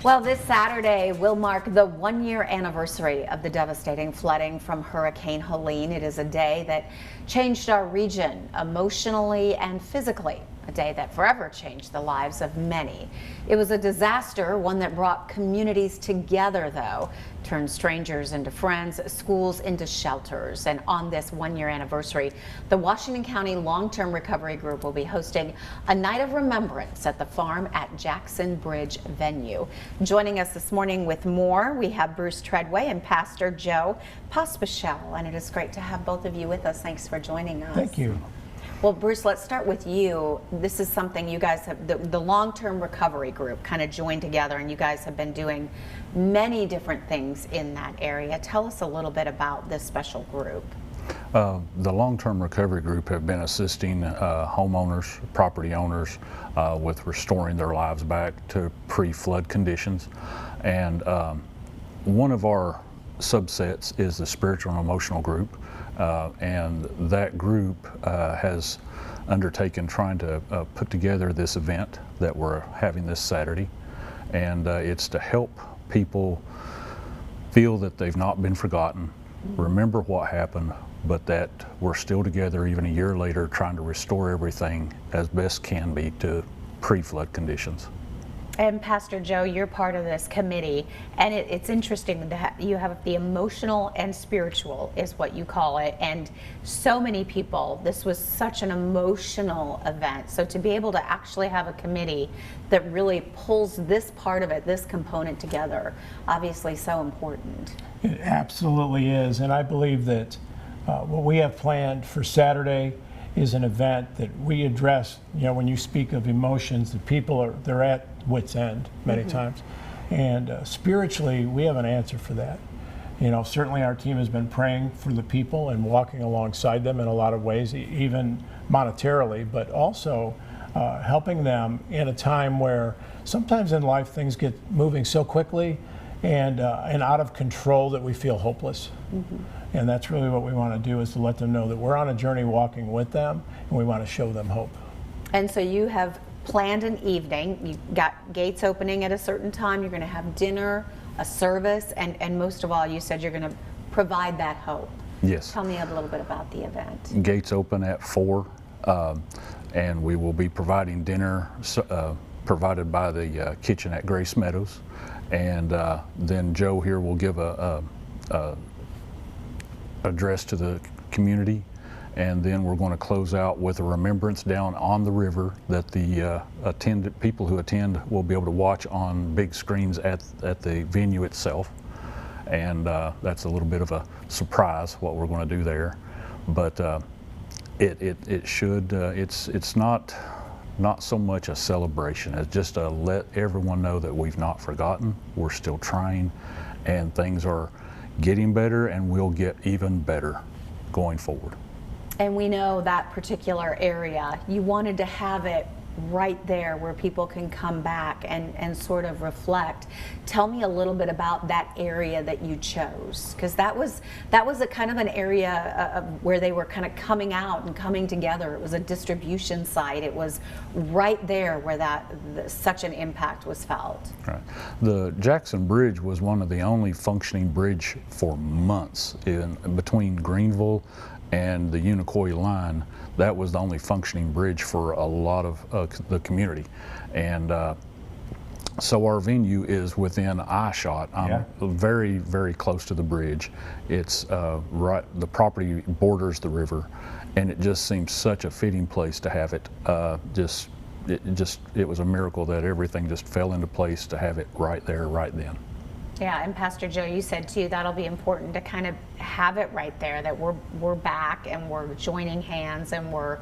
Well, this Saturday will mark the 1-year anniversary of the devastating flooding from Hurricane Helene. It is a day that changed our region emotionally and physically, a day that forever changed the lives of many. It was a disaster, one that brought communities together, though, turned strangers into friends, schools into shelters. And on this 1-year anniversary, the Washington County Long-Term Recovery Group will be hosting a night of remembrance at the farm at Jackson Bridge venue. Joining us this morning with more, we have Bruce Treadway and Pastor Joe Pospischil, and it is great to have both of you with us. Thanks for joining us. Thank you. Well, Bruce, let's start with you. This is something you guys have, the Long-Term Recovery Group kind of joined together, and you guys have been doing many different things in that area. Tell us a little bit about this special group. The Long-Term Recovery Group have been assisting homeowners, property owners with restoring their lives back to pre-flood conditions. And one of our subsets is the Spiritual and Emotional Group. And that group has undertaken trying to put together this event that we're having this Saturday. And it's to help people feel that they've not been forgotten, remember what happened, but that we're still together even a year later trying to restore everything as best can be to pre-flood conditions. And Pastor Joe, you're part of this committee, and it's interesting that you have the emotional and spiritual is what you call it, and so many people, this was such an emotional event, so to be able to actually have a committee that really pulls this part of it, this component together, obviously so important. It absolutely is, and I believe that what we have planned for Saturday is an event that we address. You know, when you speak of emotions, the people they're at wit's end many times, and spiritually we have an answer for that. You know, certainly our team has been praying for the people and walking alongside them in a lot of ways, even monetarily, but also helping them in a time where sometimes in life things get moving so quickly and out of control that we feel hopeless. And that's really what we want to do, is to let them know that we're on a journey walking with them, and we want to show them hope. And so you have planned an evening. You got gates opening at a certain time. You're going to have dinner, a service, and most of all, you said you're going to provide that hope. Yes. Tell me a little bit about the event. Gates open at 4, and we will be providing dinner provided by the kitchen at Grace Meadows. And then Joe here will give a address to the community, and then we're going to close out with a remembrance down on the river that the people who attend will be able to watch on big screens at the venue itself. And that's a little bit of a surprise what we're going to do there, but it's not so much a celebration as just to let everyone know that we've not forgotten, we're still trying, and things are getting better, and we'll get even better going forward. And we know that particular area, you wanted to have it right there where people can come back and sort of reflect. Tell me a little bit about that area that you chose, because that was a kind of an area where they were kind of coming out and coming together. It was a distribution site. It was right there where such an impact was felt. Right. The Jackson Bridge was one of the only functioning bridge for months between Greenville and the Unicoi line. That was the only functioning bridge for a lot of the community. And so our venue is within eyeshot. I'm very, very close to the bridge. It's right, the property borders the river, and it just seems such a fitting place to have it. It was a miracle that everything just fell into place to have it right there, right then. Yeah, and Pastor Joe, you said too that'll be important to kind of have it right there, that we're back and we're joining hands and we're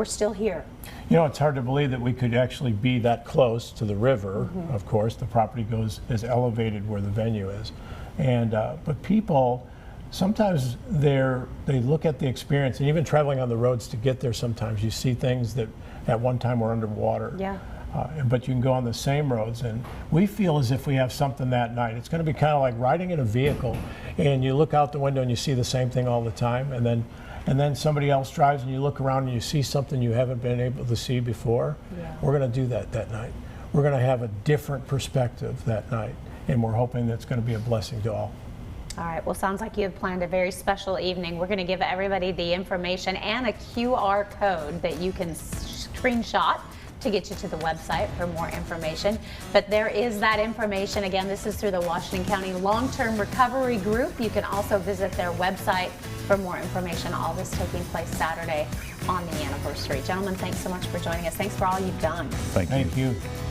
still here. You know, it's hard to believe that we could actually be that close to the river. Of course, the property is elevated where the venue is, and but people sometimes they look at the experience, and even traveling on the roads to get there, sometimes you see things that at one time were underwater. Yeah. But you can go on the same roads, and we feel as if we have something that night. It's going to be kind of like riding in a vehicle, and you look out the window and you see the same thing all the time, and then somebody else drives and you look around and you see something you haven't been able to see before. Yeah. We're going to do that night. we're going to have a different perspective that night, and we're hoping that's going to be a blessing to all. All right, well, sounds like you have planned a very special evening. We're going to give everybody the information and a QR code that you can screenshot to get you to the website for more information. But there is that information. Again, this is through the Washington County Long-Term Recovery Group. You can also visit their website for more information. All this taking place Saturday on the anniversary. Gentlemen, thanks so much for joining us. Thanks for all you've done. Thank you. Thank you.